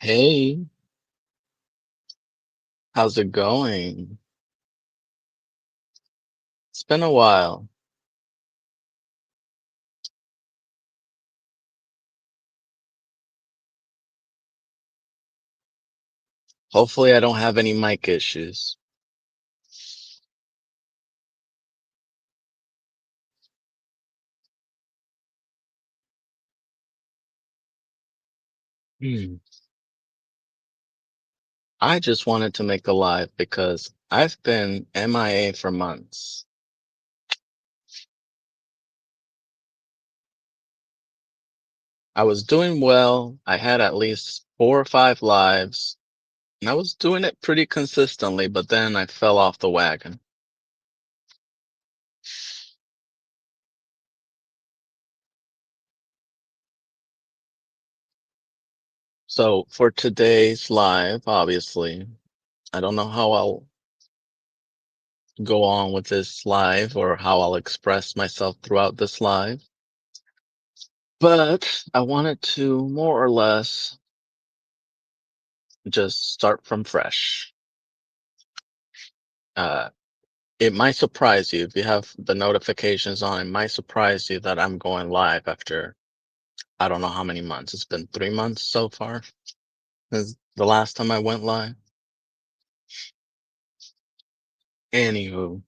Hey, how's it going? It's been a while. Hopefully, I don't have any mic issues. Hmm. I just wanted to make a live because I've been MIA for months. I was doing well. I had at least 4 or 5 lives, and I was doing it pretty consistently, but then I fell off the wagon. So for today's live, obviously, I don't know how I'll go on with this live or how I'll express myself throughout this live. But I wanted to more or less just start from fresh. Uh, it might surprise you if you have the notifications on. It might surprise you that I'm going live after I don't know how many months. It's been 3 months so far since the last time I went live. Anywho,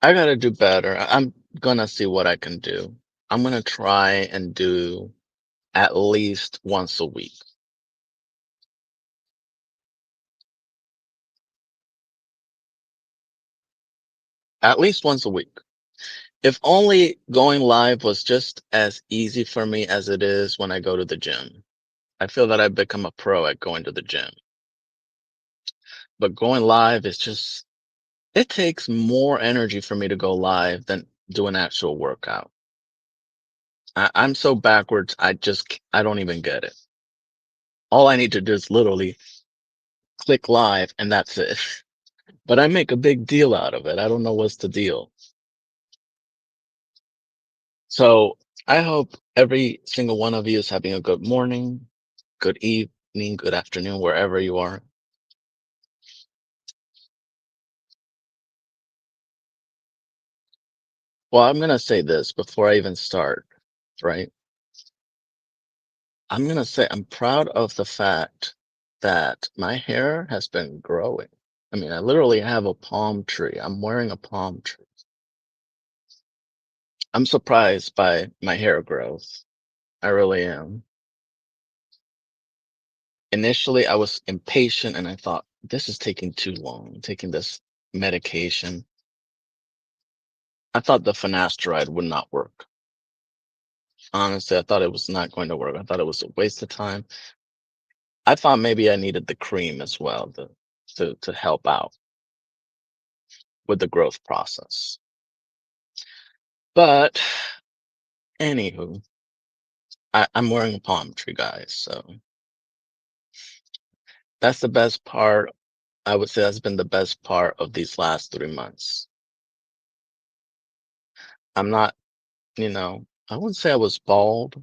I gotta do better. I'm gonna see what I can do. I'm gonna try and do at least once a week. At least once a week. If only going live was just as easy for me as it is when I go to the gym. I feel that I've become a pro at going to the gym, but going live is just, it takes more energy for me to go live than do an actual workout. I'm so backwards. I don't even get it. All I need to do is literally click live and that's it. But I make a big deal out of it. I don't know what's the deal. So I hope every single one of you is having a good morning, good evening, good afternoon, wherever you are. Well, I'm gonna say this before I even start, right? I'm gonna say I'm proud of the fact that my hair has been growing. I mean, I literally have a palm tree. I'm wearing a palm tree. I'm surprised by my hair growth. I really am. Initially, I was impatient and I thought, this is taking too long, taking this medication. I thought the finasteride would not work. Honestly, I thought it was not going to work. I thought it was a waste of time. I thought maybe I needed the cream as well to help out with the growth process. But anywho, I'm wearing a palm tree, guys. So that's the best part. I would say that's been the best part of these last 3 months. I'm not, I wouldn't say I was bald,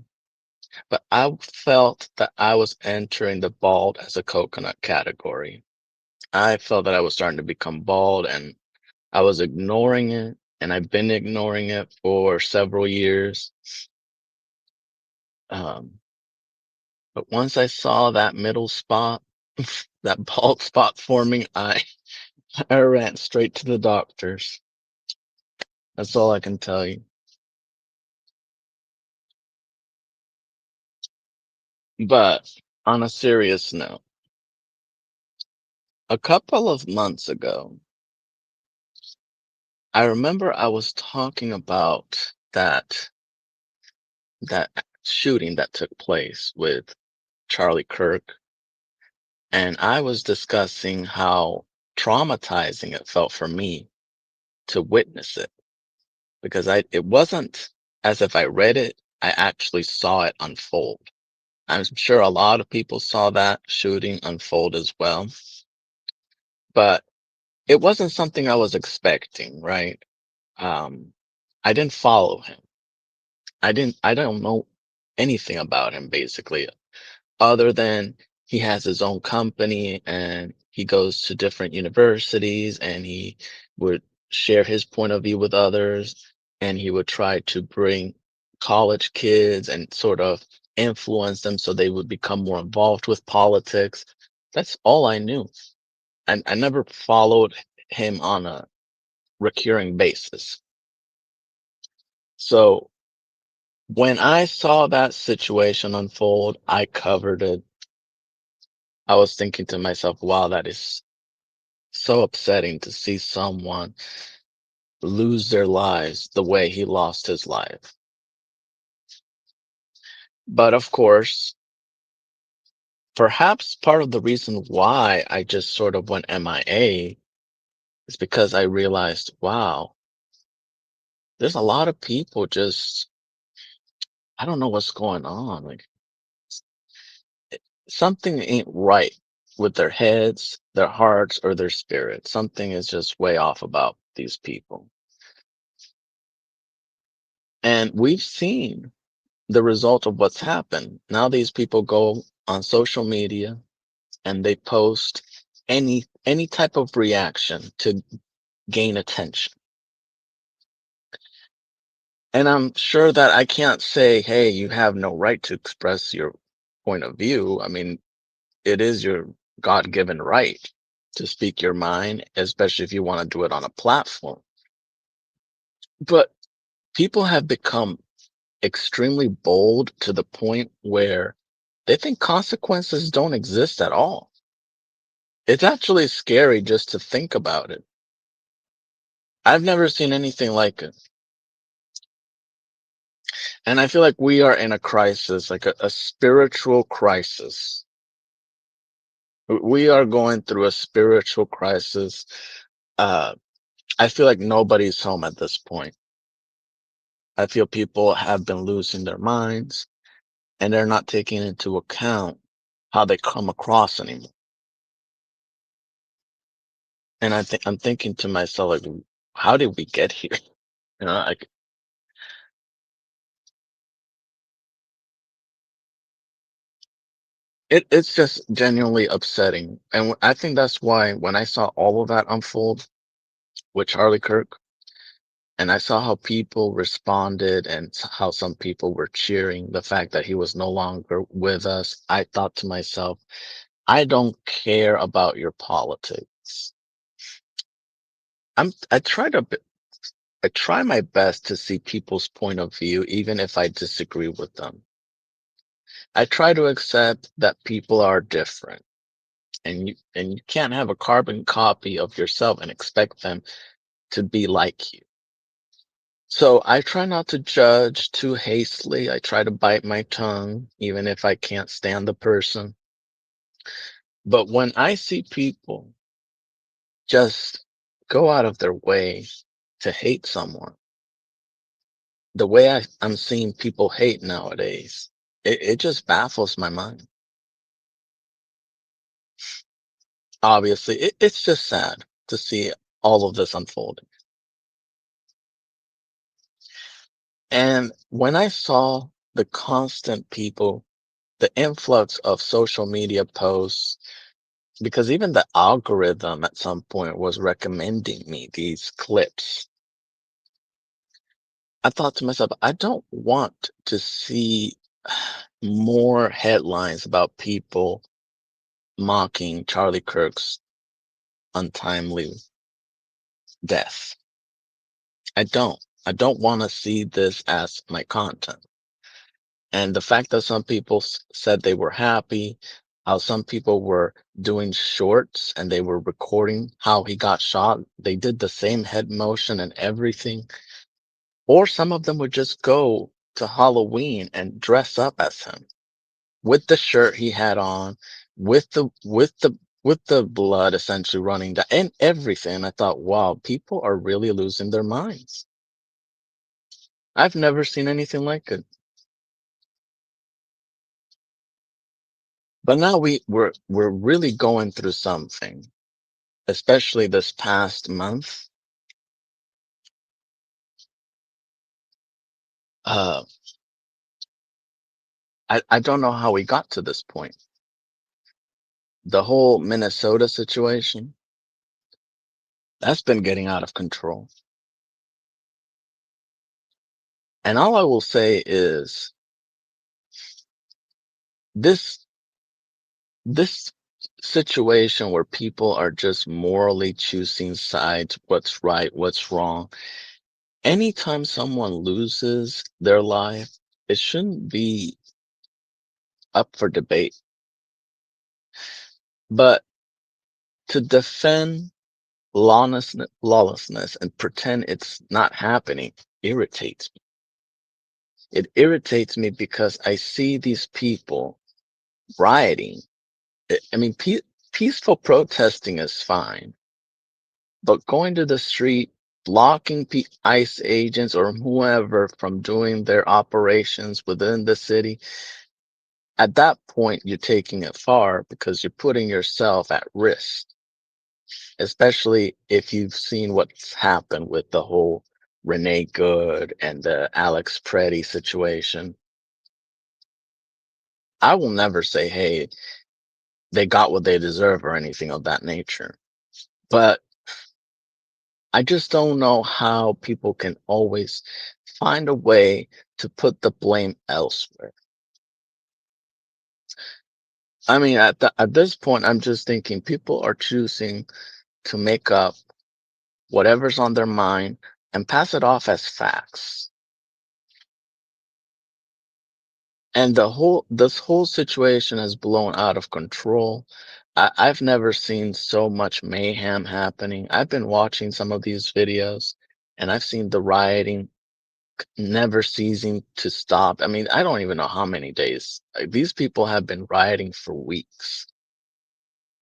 but I felt that I was entering the bald as a coconut category. I felt that I was starting to become bald and I was ignoring it. And I've been ignoring it for several years. Um, but once I saw that middle spot, that bald spot forming, I ran straight to the doctors. That's all I can tell you. But on a serious note, a couple of months ago, I remember I was talking about that shooting that took place with Charlie Kirk, and I was discussing how traumatizing it felt for me to witness it because it wasn't as if I read it, I actually saw it unfold. I'm sure a lot of people saw that shooting unfold as well, but it wasn't something I was expecting, right? Um, I didn't follow him. I don't know. anything about him basically, other than he has his own company and he goes to different universities and he would share his point of view with others and he would try to bring college kids and sort of influence them so they would become more involved with politics. That's all I knew. And I never followed him on a recurring basis. So when I saw that situation unfold, I covered it. I was thinking to myself, wow, that is so upsetting to see someone lose their lives the way he lost his life. But of course, perhaps part of the reason why I just sort of went MIA is because I realized, wow, there's a lot of people just, I don't know what's going on. Like something ain't right with their heads, their hearts, or their spirit. Something is just way off about these people. And we've seen the result of what's happened. Now these people go on social media and they post any type of reaction to gain attention. And I'm sure that I can't say, hey, you have no right to express your point of view. I mean, it is your God-given right to speak your mind, especially if you want to do it on a platform. But people have become extremely bold to the point where they think consequences don't exist at all. It's actually scary just to think about it. I've never seen anything like it. And I feel like we are in a crisis, like a spiritual crisis. We are going through a spiritual crisis. Uh, I feel like nobody's home at this point. I feel people have been losing their minds and they're not taking into account how they come across anymore. And I'm thinking to myself, like, how did we get here? Like it's just genuinely upsetting. And I think that's why when I saw all of that unfold with Charlie Kirk, and I saw how people responded and how some people were cheering the fact that he was no longer with us, I thought to myself, I don't care about your politics. I try I try my best to see people's point of view, even if I disagree with them. I try to accept that people are different and you can't have a carbon copy of yourself and expect them to be like you. So I try not to judge too hastily. I try to bite my tongue, even if I can't stand the person. But when I see people just go out of their way to hate someone, the way I'm seeing people hate nowadays, it just baffles my mind. Obviously, it's just sad to see all of this unfolding. And when I saw the constant people, the influx of social media posts, because even the algorithm at some point was recommending me these clips, I thought to myself, I don't want to see more headlines about people mocking Charlie Kirk's untimely death. I don't. I don't want to see this as my content. And the fact that some people said they were happy, how some people were doing shorts and they were recording how he got shot. They did the same head motion and everything. Or some of them would just go to Halloween and dress up as him with the shirt he had on, with the blood essentially running down and everything. I thought, wow, people are really losing their minds. I've never seen anything like it. But now we're really going through something, especially this past month. Uh, I don't know how we got to this point. The whole Minnesota situation, that's been getting out of control. And all I will say is this this situation where people are just morally choosing sides, what's right, what's wrong. Anytime someone loses their life, it shouldn't be up for debate. But to defend lawlessness and pretend it's not happening irritates me. It irritates me because I see these people rioting. I mean, peaceful protesting is fine, but going to the street, blocking ICE agents or whoever from doing their operations within the city, at that point, you're taking it far because you're putting yourself at risk, especially if you've seen what's happened with the whole Renee Good and the Alex Preddy situation. I will never say, hey, they got what they deserve or anything of that nature. But I just don't know how people can always find a way to put the blame elsewhere. I mean, at this point, I'm just thinking people are choosing to make up whatever's on their mind and pass it off as facts. And this whole situation has blown out of control. I've never seen so much mayhem happening. I've been watching some of these videos and I've seen the rioting never ceasing to stop. I mean, I don't even know how many days. Like, these people have been rioting for weeks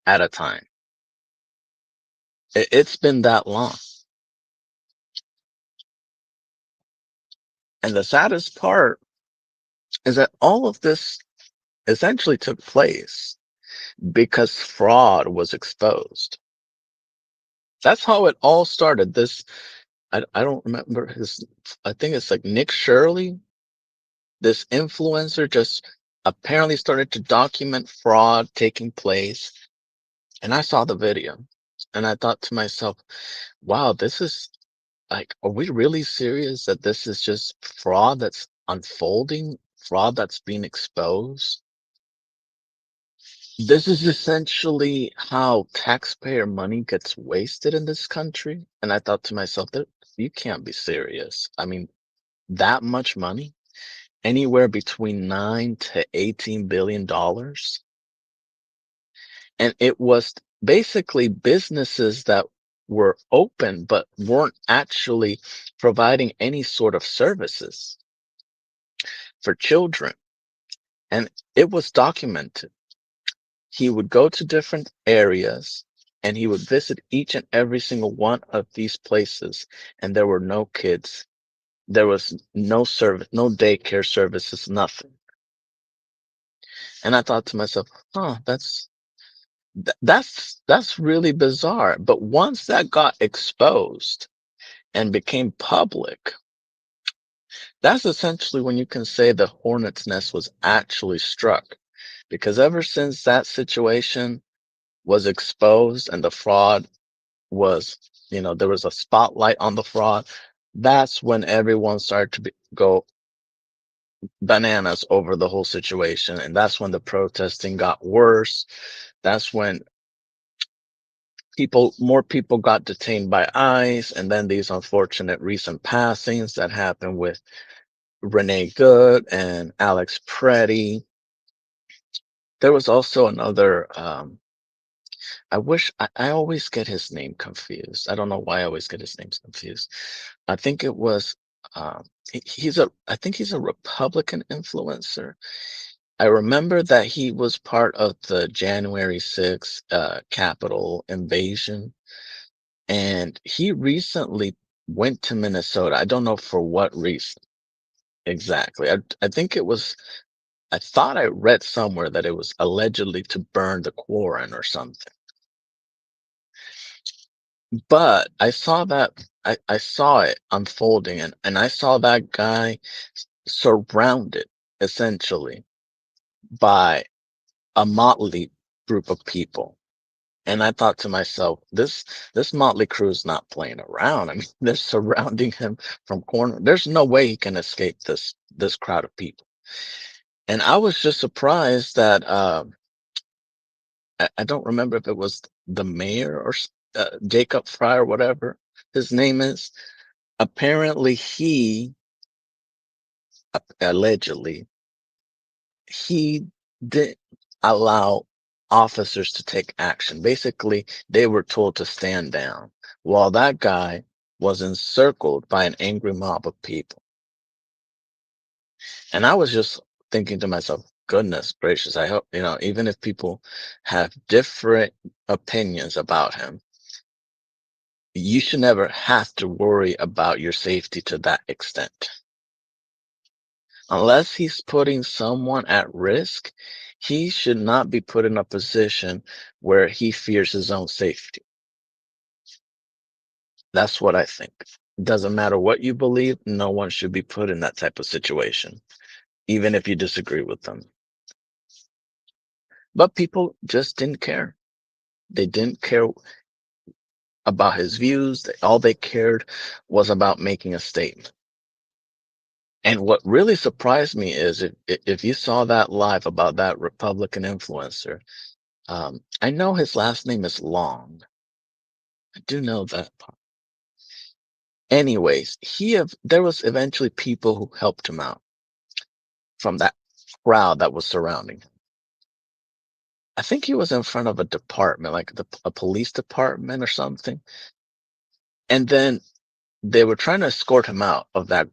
at a time. It's been that long. And the saddest part is that all of this essentially took place because fraud was exposed. That's how it all started. I don't remember I think it's like Nick Shirley, this influencer just apparently started to document fraud taking place. And I saw the video and I thought to myself, wow, this is like, are we really serious that this is just fraud that's unfolding, fraud that's being exposed? This is essentially how taxpayer money gets wasted in this country. And I thought to myself that you can't be serious. I mean, that much money, anywhere between 9 to 18 billion dollars. And it was basically businesses that were open, but weren't actually providing any sort of services for children. And it was documented. He would go to different areas and he would visit each and every single one of these places, and there were no kids. There was no service, no daycare services, nothing. And I thought to myself, huh, that's really bizarre. But once that got exposed and became public, that's essentially when you can say the hornet's nest was actually struck. Because ever since that situation was exposed and the fraud was, there was a spotlight on the fraud, that's when everyone started to go bananas over the whole situation. And that's when the protesting got worse. That's when more people got detained by ICE. And then these unfortunate recent passings that happened with Renee Good and Alex Preddy. There was also another, I always get his name confused. I don't know why I always get his names confused. I think it was, I think he's a Republican influencer. I remember that he was part of the January 6th Capitol invasion, and he recently went to Minnesota. I don't know for what reason exactly. I think I thought I read somewhere that it was allegedly to burn the Koran or something. But I saw it unfolding, and I saw that guy surrounded essentially. by a motley group of people. And I thought to myself, this motley crew is not playing around. I mean, they're surrounding him from corner. There's no way he can escape this crowd of people. And I was just surprised that I don't remember if it was the mayor or Jacob Fry or whatever his name is. Apparently, he allegedly he didn't allow officers to take action. Basically, they were told to stand down while that guy was encircled by an angry mob of people. And I was just thinking to myself, goodness gracious, I hope, even if people have different opinions about him, you should never have to worry about your safety to that extent. Unless he's putting someone at risk, he should not be put in a position where he fears his own safety. That's what I think. It doesn't matter what you believe, no one should be put in that type of situation, even if you disagree with them. But people just didn't care. They didn't care about his views. All they cared was about making a statement. And what really surprised me is if you saw that live about that Republican influencer, I know his last name is Long. I do know that part. Anyways, there was eventually people who helped him out from that crowd that was surrounding him. I think he was in front of a department, like a police department or something. And then they were trying to escort him out of that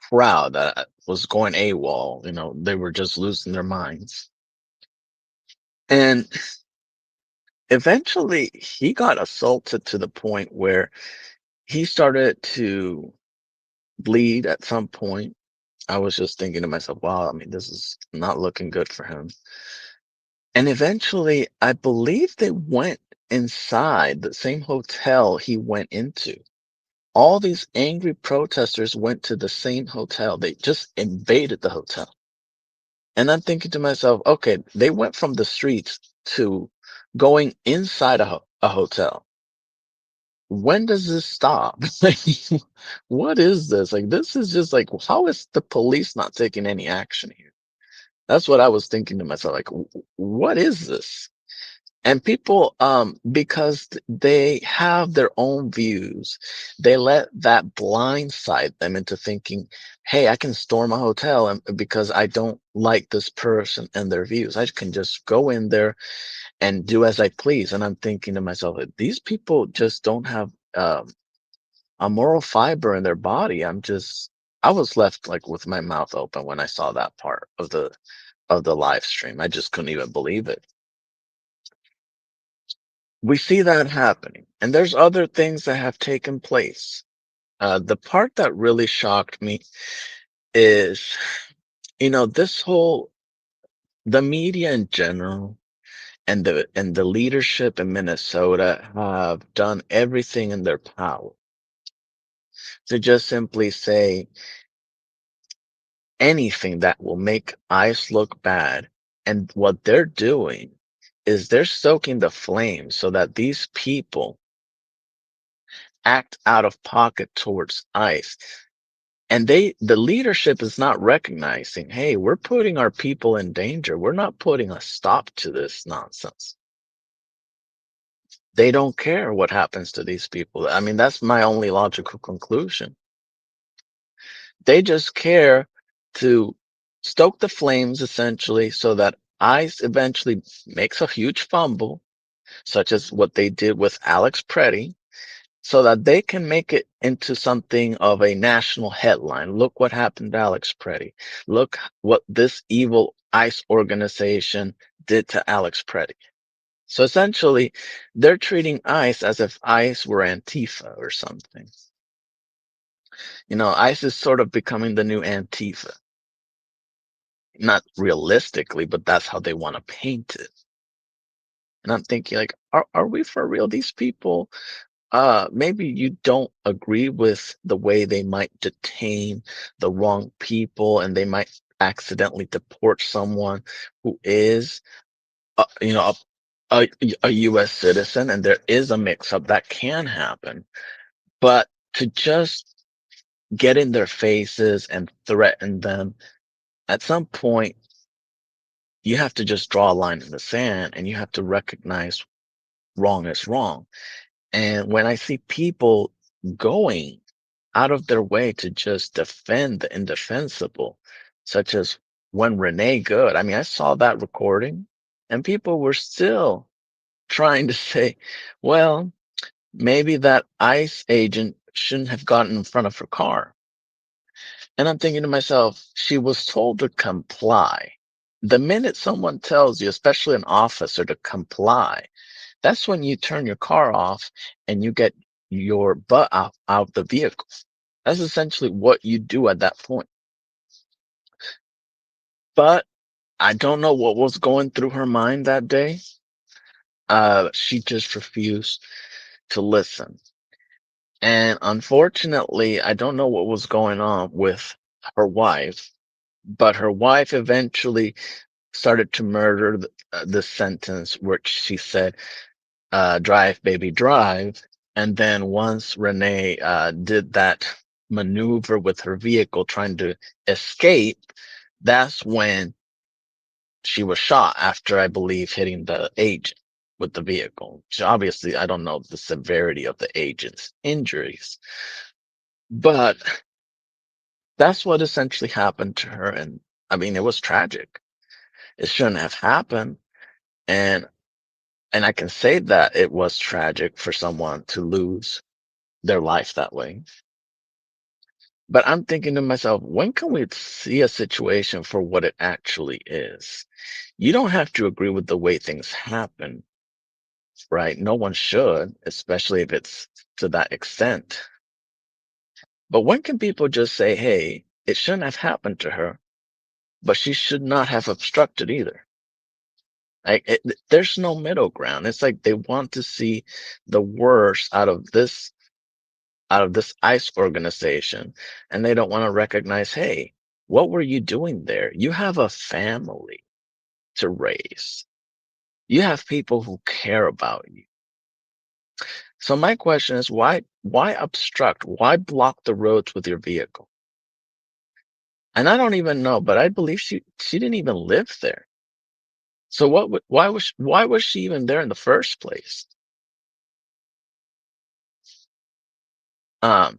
crowd that was going AWOL. They were just losing their minds. And eventually he got assaulted to the point where he started to bleed at some point. I was just thinking to myself, wow, I mean, this is not looking good for him. And eventually, I believe they went inside the same hotel he went into. All these angry protesters went to the same hotel. They just invaded the hotel. And I'm thinking to myself, okay, they went from the streets to going inside a hotel. When does this stop? Like, what is this? Like, this is just like, how is the police not taking any action here? That's what I was thinking to myself. Like, what is this? And people, because they have their own views, they let that blindside them into thinking, hey, I can storm a hotel and because I don't like this person and their views. I can just go in there and do as I please. And I'm thinking to myself, these people just don't have a moral fiber in their body. I was left like with my mouth open when I saw that part of the live stream. I just couldn't even believe it. We see that happening, and there's other things that have taken place. The part that really shocked me is, this whole the media in general and the leadership in Minnesota have done everything in their power to just simply say anything that will make ICE look bad. And what they're doing is they're stoking the flames so that these people act out of pocket towards ICE. And the leadership is not recognizing, hey, we're putting our people in danger. We're not putting a stop to this nonsense. They don't care what happens to these people. I mean, that's my only logical conclusion. They just care to stoke the flames essentially so that ICE eventually makes a huge fumble, such as what they did with Alex Preddy, so that they can make it into something of a national headline. Look what happened to Alex Preddy. Look what this evil ICE organization did to Alex Preddy. So essentially, they're treating ICE as if ICE were Antifa or something. ICE is sort of becoming the new Antifa. Not realistically, but that's how they want to paint it. And I'm thinking, like, are we for real? These people, maybe you don't agree with the way they might detain the wrong people and they might accidentally deport someone who is, you know, a U.S. citizen, and there is a mix-up that can happen. But to just get in their faces and threaten them, at some point, you have to just draw a line in the sand and you have to recognize wrong is wrong. And when I see people going out of their way to just defend the indefensible, such as when Renee Good, I mean, I saw that recording and people were still trying to say, well, maybe that ICE agent shouldn't have gotten in front of her car. And I'm thinking to myself, she was told to comply. The minute someone tells you, especially an officer, to comply, that's when you turn your car off and you get your butt out the vehicle. That's essentially what you do at that point. But I don't know what was going through her mind that day. She just refused to listen. And unfortunately, I don't know what was going on with her wife, but her wife eventually started to murder the sentence which she said, drive, baby, drive. And then once Renee did that maneuver with her vehicle trying to escape, that's when she was shot after, I believe, hitting the agent with the vehicle. So obviously, I don't know the severity of the agent's injuries, but that's what essentially happened to her. And I mean, it was tragic. It shouldn't have happened. And and I can say that it was tragic for someone to lose their life that way. But I'm thinking to myself, when can we see a situation for what it actually is? You don't have to agree with the way things happen, right? No one should, especially if it's to that extent. But when can people just say, hey, it shouldn't have happened to her, but she should not have obstructed either? Like there's no middle ground. It's like they want to see the worst out of this ICE organization, and they don't want to recognize, hey, what were you doing there? You have a family to raise. You have people who care about you. So my question is, why obstruct? Why block the roads with your vehicle? And I don't even know, but I believe she didn't even live there. So why was she even there in the first place? Um,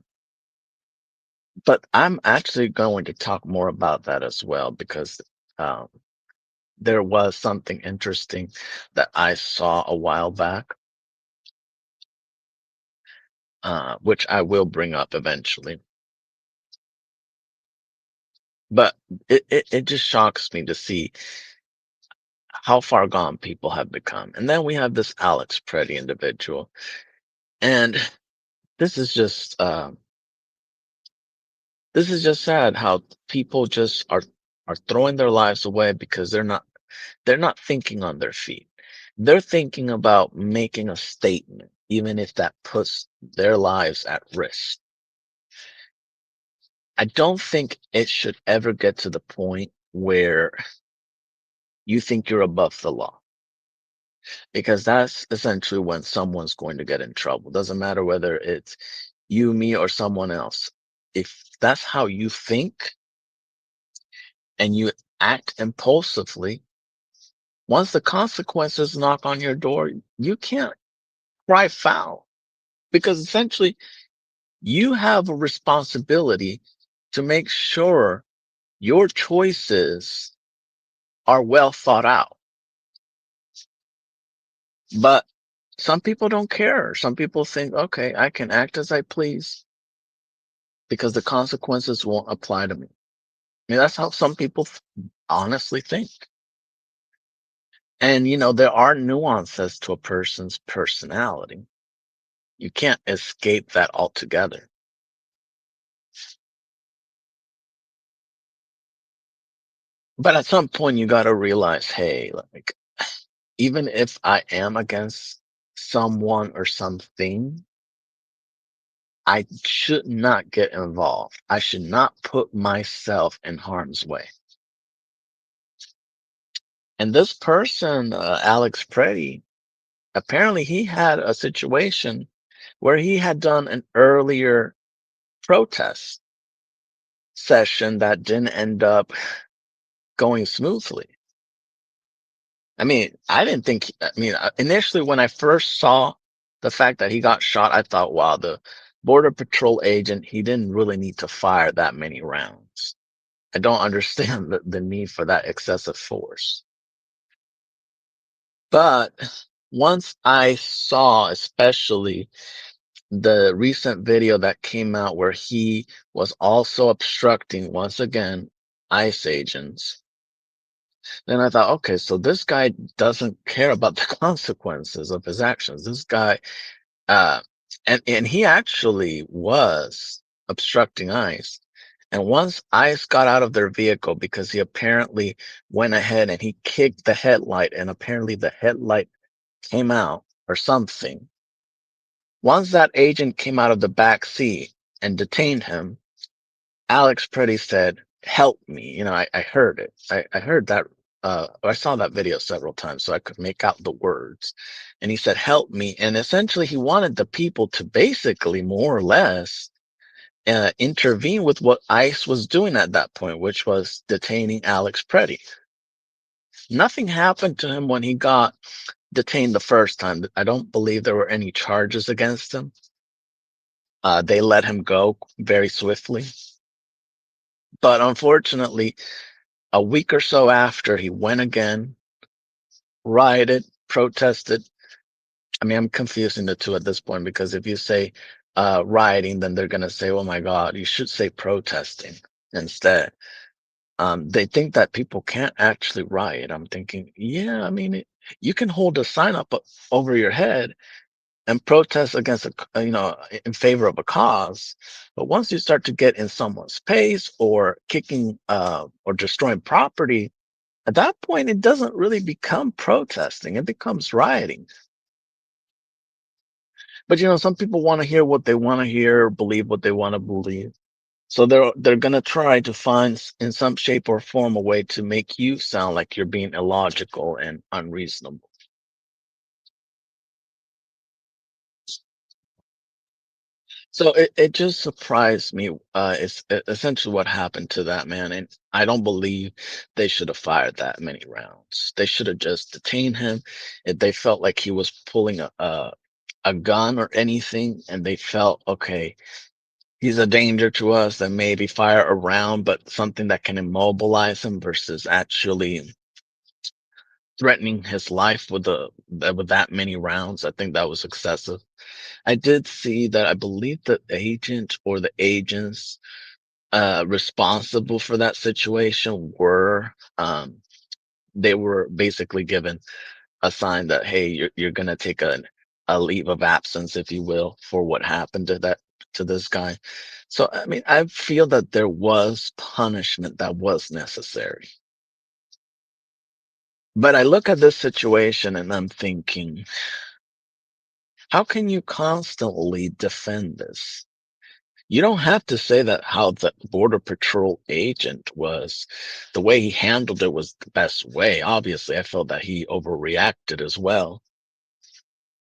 but I'm actually going to talk more about that as well because um, there was something interesting that I saw a while back, which I will bring up eventually. But it just shocks me to see how far gone people have become. And then we have this Alex Preddy individual, and this is just uh, this is just sad how people just are throwing their lives away because they're not thinking on their feet. They're thinking about making a statement, even if that puts their lives at risk. I don't think it should ever get to the point where you think you're above the law, because that's essentially when someone's going to get in trouble. Doesn't matter whether it's you, me, or someone else. If that's how you think and you act impulsively, once the consequences knock on your door, you can't cry foul, because essentially you have a responsibility to make sure your choices are well thought out. But some people don't care. Some people think, okay, I can act as I please because the consequences won't apply to me. I mean, that's how some people honestly think. And, there are nuances to a person's personality. You can't escape that altogether. But at some point, you got to realize, hey, like, even if I am against someone or something, I should not get involved. I should not put myself in harm's way. And this person, Alex Preddy, apparently he had a situation where he had done an earlier protest session that didn't end up going smoothly. I mean, I didn't think, I mean, initially when I first saw the fact that he got shot, I thought, wow, the Border Patrol agent, he didn't really need to fire that many rounds. I don't understand the need for that excessive force. But once I saw, especially the recent video that came out where he was also obstructing once again ICE agents, then I thought, okay, so this guy doesn't care about the consequences of his actions. This guy, uh, and he actually was obstructing ICE. And once ICE got out of their vehicle because he apparently went ahead and he kicked the headlight, and apparently the headlight came out or something. Once that agent came out of the back seat and detained him, Alex Pretty said, "Help me." I heard it. I heard that. I saw that video several times so I could make out the words. And he said, "Help me." And essentially, he wanted the people to basically more or less intervene with what ICE was doing at that point, which was detaining Alex Pretty. Nothing happened to him when he got detained the first time. I don't believe there were any charges against him. They let him go very swiftly. But unfortunately, a week or so after, he went again, rioted, protested. I mean, I'm confusing the two at this point because if you say rioting, then they're going to say, oh my God, you should say protesting instead. They think that people can't actually riot. I'm thinking, yeah, I mean, you can hold a sign up over your head and protest against in favor of a cause. But once you start to get in someone's face or kicking or destroying property, at that point it doesn't really become protesting, it becomes rioting. But some people want to hear what they want to hear, believe what they want to believe. So they're going to try to find in some shape or form a way to make you sound like you're being illogical and unreasonable. So it just surprised me. It's essentially what happened to that man, and I don't believe they should have fired that many rounds. They should have just detained him. If they felt like he was pulling a gun or anything, and they felt okay, he's a danger to us, then maybe fire a round, but something that can immobilize him versus actually threatening his life with that many rounds. I think that was excessive. I did see that I believe the agent or the agents responsible for that situation they were basically given a sign that hey, you're gonna take a leave of absence, if you will, for what happened to this guy. So I mean, I feel that there was punishment that was necessary. But I look at this situation and I'm thinking, how can you constantly defend this? You don't have to say that how the Border Patrol agent was, the way he handled it was the best way. Obviously, I felt that he overreacted as well.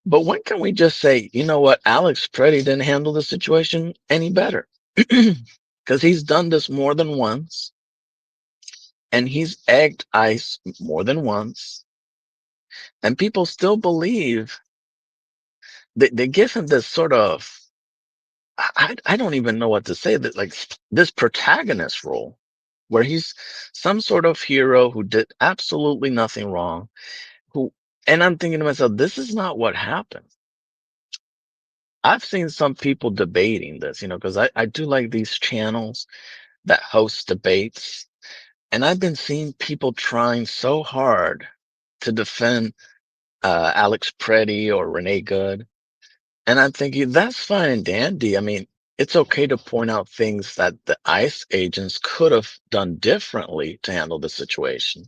But when can we just say, you know what, Alex Preddy didn't handle the situation any better? Because he's done this more than once, and he's egged ICE more than once, and people still believe they give him this sort of I don't even know what to say, that like this protagonist role where he's some sort of hero who did absolutely nothing wrong, who and I'm thinking to myself, this is not what happened. I've seen some people debating this, because I do like these channels that host debates, and I've been seeing people trying so hard to defend Alex Preddy or Renee Good. And I'm thinking that's fine and dandy. I mean, it's okay to point out things that the ICE agents could have done differently to handle the situation.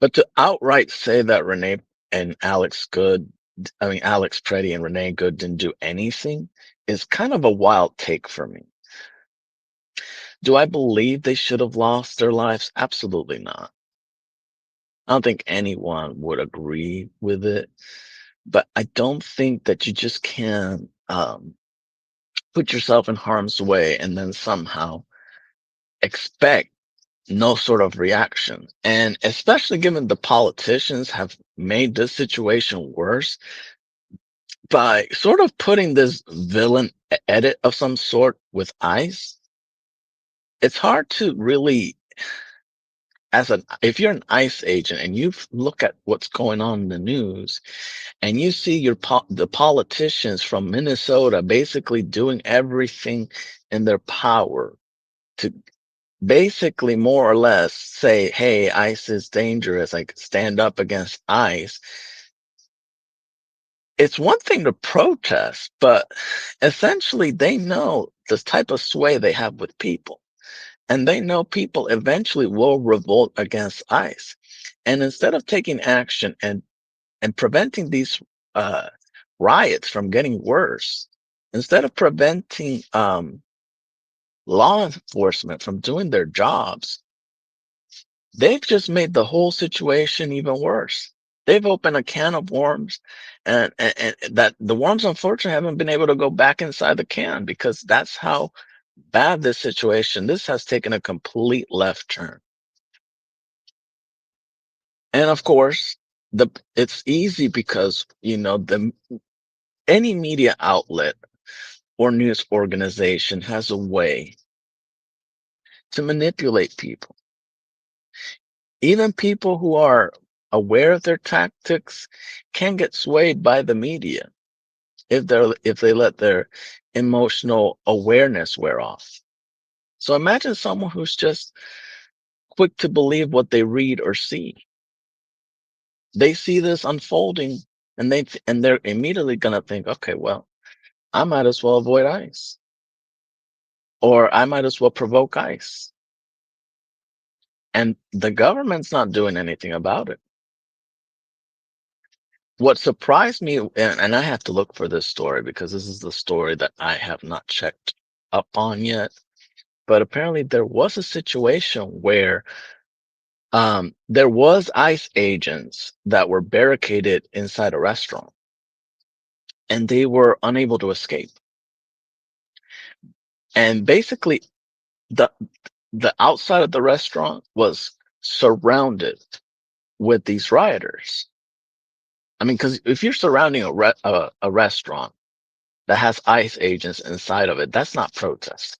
But to outright say that and Alex Good, Alex Preddy and Renee Good didn't do anything is kind of a wild take for me. Do I believe they should have lost their lives? Absolutely not. I don't think anyone would agree with it, but I don't think that you just can put yourself in harm's way and then somehow expect no sort of reaction. And especially given the politicians have made this situation worse by sort of putting this villain edit of some sort with ICE, it's hard to really, if you're an ICE agent and you look at what's going on in the news and you see the politicians from Minnesota basically doing everything in their power to basically more or less say, hey, ICE is dangerous, like stand up against ICE. It's one thing to protest, but essentially they know this type of sway they have with people. And they know people eventually will revolt against ICE. And instead of taking action and preventing these uh, riots from getting worse, instead of preventing law enforcement from doing their jobs, they've just made the whole situation even worse. They've opened a can of worms, and that the worms unfortunately haven't been able to go back inside the can because that's how bad this situation. This has taken a complete left turn. And of course, the it's easy because the any media outlet or news organization has a way to manipulate people. Even people who are aware of their tactics can get swayed by the media if they let their emotional awareness wear off. So imagine someone who's just quick to believe what they read or see. They see this unfolding and they're immediately gonna think, okay, well, I might as well avoid ICE, or I might as well provoke ICE. And the government's not doing anything about it. What surprised me, and I have to look for this story because this is the story that I have not checked up on yet. But apparently, there was a situation where there was ICE agents that were barricaded inside a restaurant, and they were unable to escape. And basically, the the outside of the restaurant was surrounded with these rioters. I mean, because if you're surrounding a restaurant that has ICE agents inside of it, that's not protest.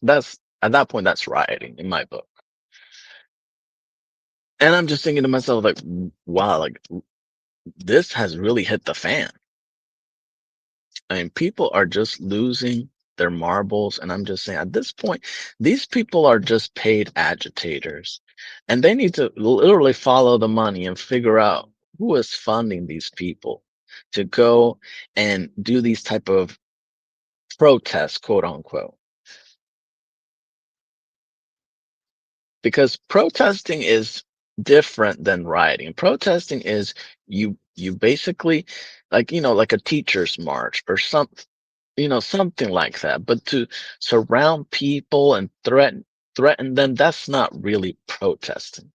That's at that point that's rioting in my book. And I'm just thinking to myself, like, wow, like this has really hit the fan. I mean, people are just losing their marbles, and I'm just saying at this point, these people are just paid agitators, and they need to literally follow the money and figure out who is funding these people to go and do these type of protests, quote unquote. Because protesting is different than rioting. Protesting is you basically like a teacher's march or something like that. But to surround people and threaten them, that's not really protesting.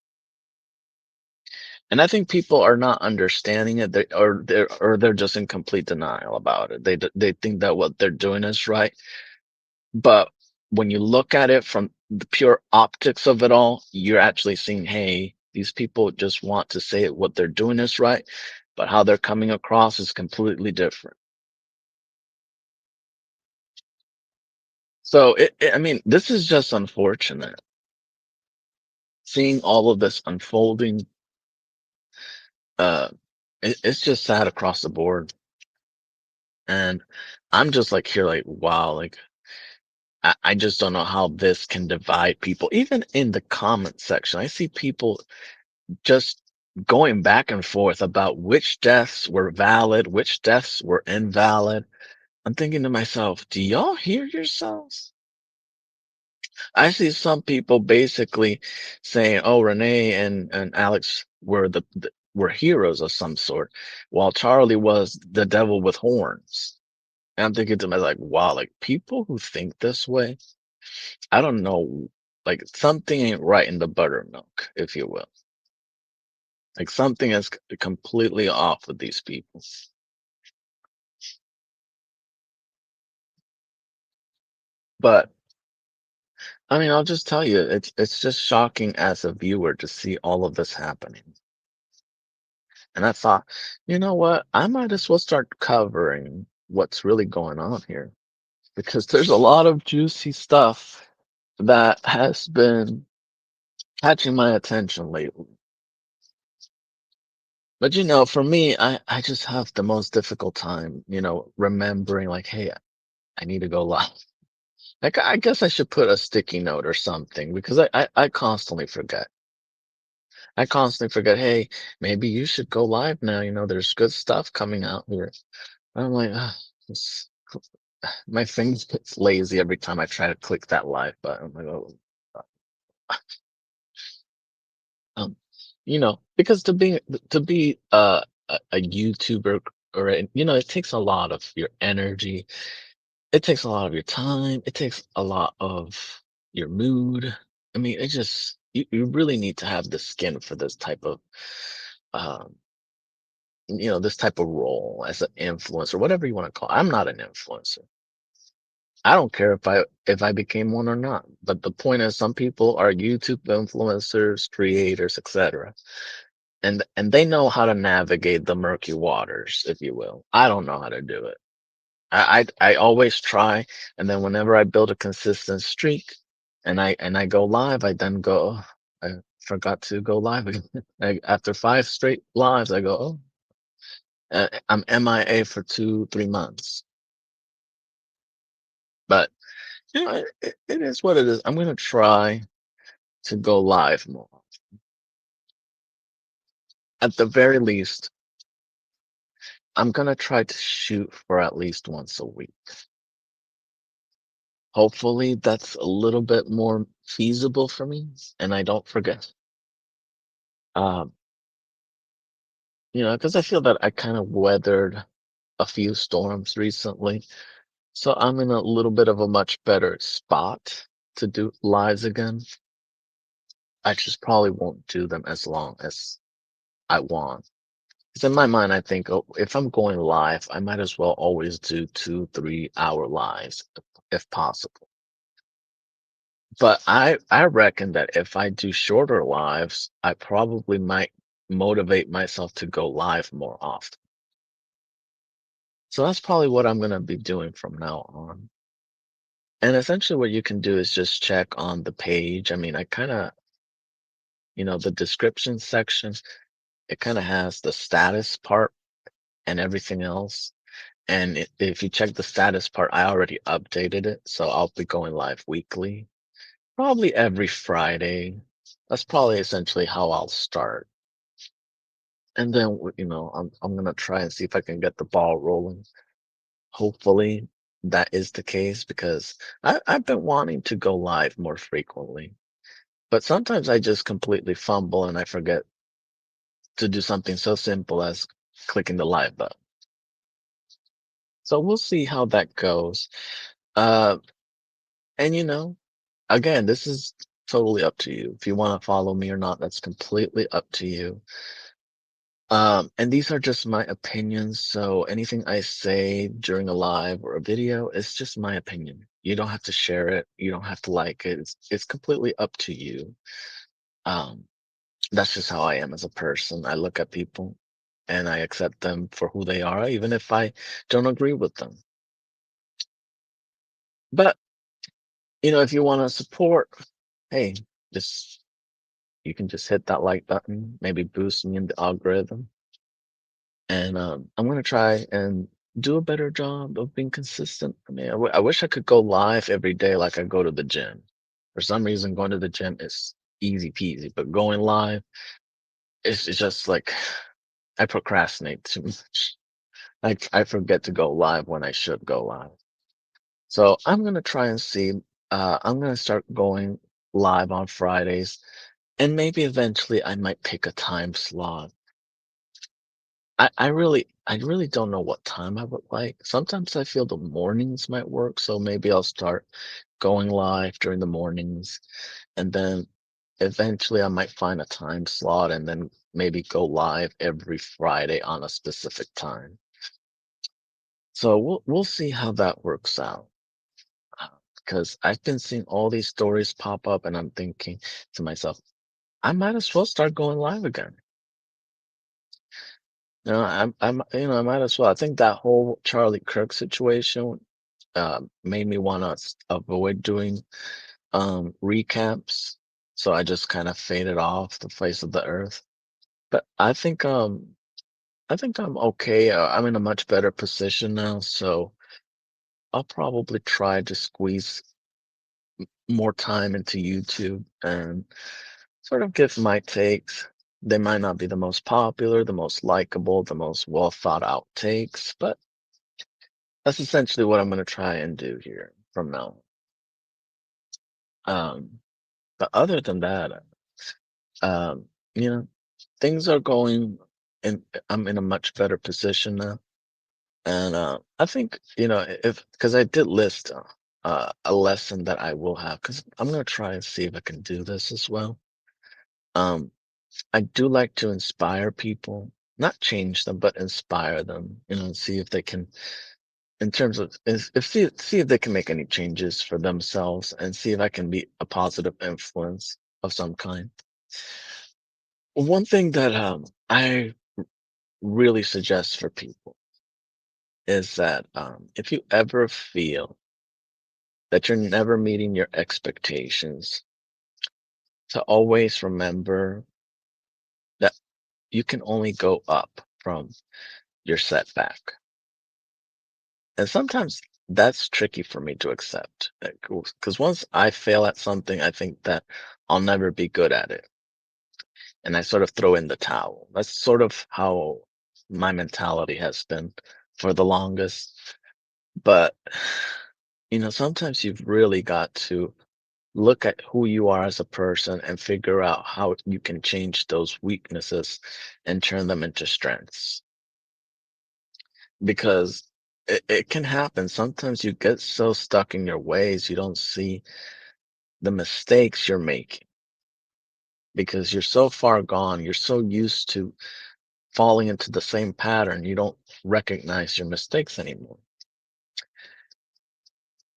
And I think people are not understanding it, or they're just in complete denial about it. They think that what they're doing is right. But when you look at it from the pure optics of it all, you're actually seeing, hey, these people just want to say what they're doing is right, but how they're coming across is completely different. So, I mean, this is just unfortunate. Seeing all of this unfolding, uh, it's just sad across the board. And I'm just like here, like, wow, like I just don't know how this can divide people. Even in the comment section, I see people just going back and forth about which deaths were valid, which deaths were invalid. I'm thinking to myself, do y'all hear yourselves? I see some people basically saying, "Oh, Renee and Alex were were heroes of some sort, while Charlie was the devil with horns." And I'm thinking to myself, like, wow, like people who think this way, I don't know, like something ain't right in the buttermilk, if you will. Like something is completely off with these people. But I mean, I'll just tell you, it's just shocking as a viewer to see all of this happening. And I thought, you know what? I might as well start covering what's really going on here because there's a lot of juicy stuff that has been catching my attention lately. But for me, I just have the most difficult time, remembering like, hey, I need to go live. Like, I guess I should put a sticky note or something because I constantly forget. I constantly forget, hey, maybe you should go live now. There's good stuff coming out here. I'm like, this, my fingers gets lazy every time I try to click that live button. I'm like, oh, because to be a YouTuber or it takes a lot of your energy. It takes a lot of your time. It takes a lot of your mood. I mean, it just you really need to have the skin for this type of um this type of role as an influencer, whatever you want to call it. I'm not an influencer. I don't care if I became one or not. But the point is some people are YouTube influencers, creators, etc. And they know how to navigate the murky waters, if you will. I don't know how to do it. I always try, and then whenever I build a consistent streak, and I go live, I then go, "Oh, I forgot to go live again." After 5 straight lives, I go, "Oh, I'm MIA for 2, 3 months." But it is what it is. I'm gonna try to go live more. At the very least, I'm gonna try to shoot for at least once a week. Hopefully, that's a little bit more feasible for me, and I don't forget. Um, because I feel that I kind of weathered a few storms recently. So I'm in a little bit of a much better spot to do lives again. I just probably won't do them as long as I want. Because in my mind, I think, oh, if I'm going live, I might as well always do 2, 3 hour lives if possible. But I reckon that if I do shorter lives, I probably might motivate myself to go live more often. So that's probably what I'm gonna be doing from now on. And essentially what you can do is just check on the page. I mean, I kind of, the description section, it kind of has the status part and everything else. And if you check the status part, I already updated it. So I'll be going live weekly, probably every Friday. That's probably essentially how I'll start. And then, I'm gonna try and see if I can get the ball rolling. Hopefully that is the case because I've been wanting to go live more frequently. But sometimes I just completely fumble and I forget to do something so simple as clicking the live button. So we'll see how that goes. Uh, and again, this is totally up to you. If you want to follow me or not, that's completely up to you. And these are just my opinions. So anything I say during a live or a video is just my opinion. You don't have to share it. You don't have to like it. It's completely up to you. Um, that's just how I am as a person. I look at people and I accept them for who they are, even if I don't agree with them. But, if you want to support, hey, just you can just hit that like button, maybe boost me in the algorithm. And I'm gonna try and do a better job of being consistent. I mean, I wish I could go live every day like I go to the gym. For some reason, going to the gym is easy peasy, but going live, it's just like I procrastinate too much. I forget to go live when I should go live. So I'm gonna try and see. I'm gonna start going live on Fridays, and maybe eventually I might pick a time slot. I really don't know what time I would like. Sometimes I feel the mornings might work, so maybe I'll start going live during the mornings, and then eventually I might find a time slot and then maybe go live every Friday on a specific time. So we'll see how that works out. Because I've been seeing all these stories pop up, and I'm thinking to myself, I might as well start going live again. I might as well. I think that whole Charlie Kirk situation made me want to avoid doing recaps. So I just kind of faded off the face of the earth. But I think I'm okay. I'm in a much better position now, so I'll probably try to squeeze more time into YouTube and sort of give my takes. They might not be the most popular, the most likable, the most well thought out takes, but that's essentially what I'm going to try and do here from now on. But other than that, um, you know, things are going and I'm in a much better position now. And I think, if because I did list a lesson that I will have, because I'm going to try and see if I can do this as well. Um, I do like to inspire people, not change them, but inspire them, and see if they can, in terms of, if see if they can make any changes for themselves and see if I can be a positive influence of some kind. One thing that I really suggest for people is that if you ever feel that you're never meeting your expectations, to always remember that you can only go up from your setback. And sometimes that's tricky for me to accept. Because once I fail at something, I think that I'll never be good at it. And I sort of throw in the towel. That's sort of how my mentality has been for the longest. But, sometimes you've really got to look at who you are as a person and figure out how you can change those weaknesses and turn them into strengths. Because it can happen. Sometimes you get so stuck in your ways, you don't see the mistakes you're making because you're so far gone. You're so used to falling into the same pattern, you don't recognize your mistakes anymore.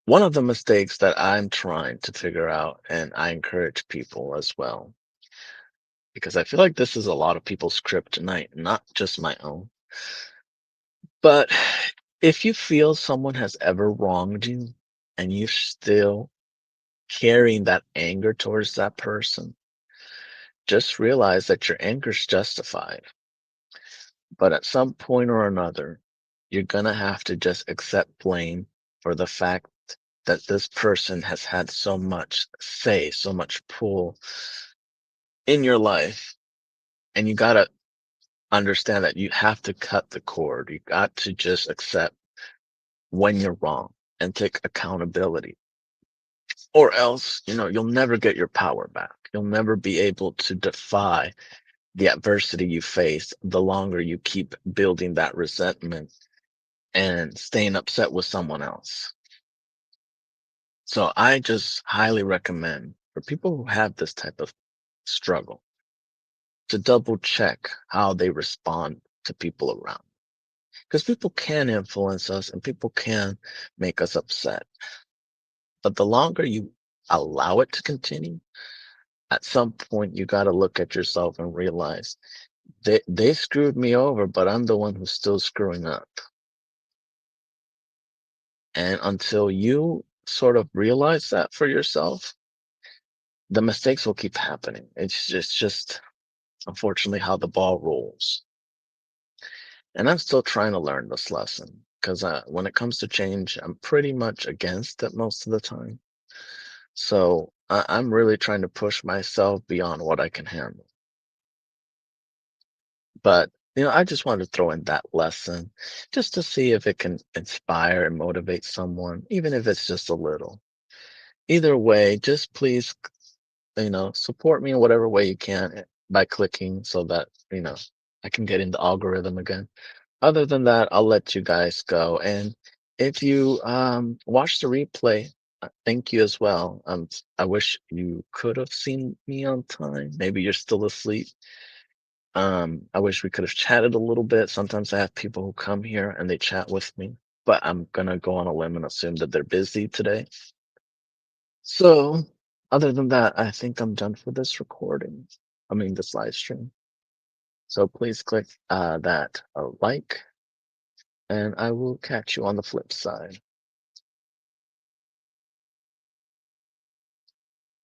One of the mistakes that I'm trying to figure out, and I encourage people as well, because I feel like this is a lot of people's kryptonite, not just my own. But if you feel someone has ever wronged you and you're still carrying that anger towards that person, just realize that your anger is justified. But at some point or another, you're going to have to just accept blame for the fact that this person has had so much say, so much pull in your life. And you got to understand that you have to cut the cord. You got to just accept when you're wrong and take accountability. Or else, you'll never get your power back. You'll never be able to defy the adversity you face the longer you keep building that resentment and staying upset with someone else. So I just highly recommend for people who have this type of struggle to double check how they respond to people around. Because people can influence us and people can make us upset. But the longer you allow it to continue, at some point you got to look at yourself and realize they screwed me over, but I'm the one who's still screwing up. And until you sort of realize that for yourself, the mistakes will keep happening. It's just unfortunately how the ball rolls. And I'm still trying to learn this lesson because when it comes to change, I'm pretty much against it most of the time. So I'm really trying to push myself beyond what I can handle. But I just wanted to throw in that lesson just to see if it can inspire and motivate someone, even if it's just a little. Either way, just please, support me in whatever way you can by clicking so that, I can get in the algorithm again. Other than that, I'll let you guys go. And if you watch the replay, thank you as well. I wish you could have seen me on time. Maybe you're still asleep. I wish we could have chatted a little bit. Sometimes I have people who come here and they chat with me, but I'm gonna go on a limb and assume that they're busy today. So, other than that, I think I'm done for this recording. I mean, this live stream. So please click that like, and I will catch you on the flip side.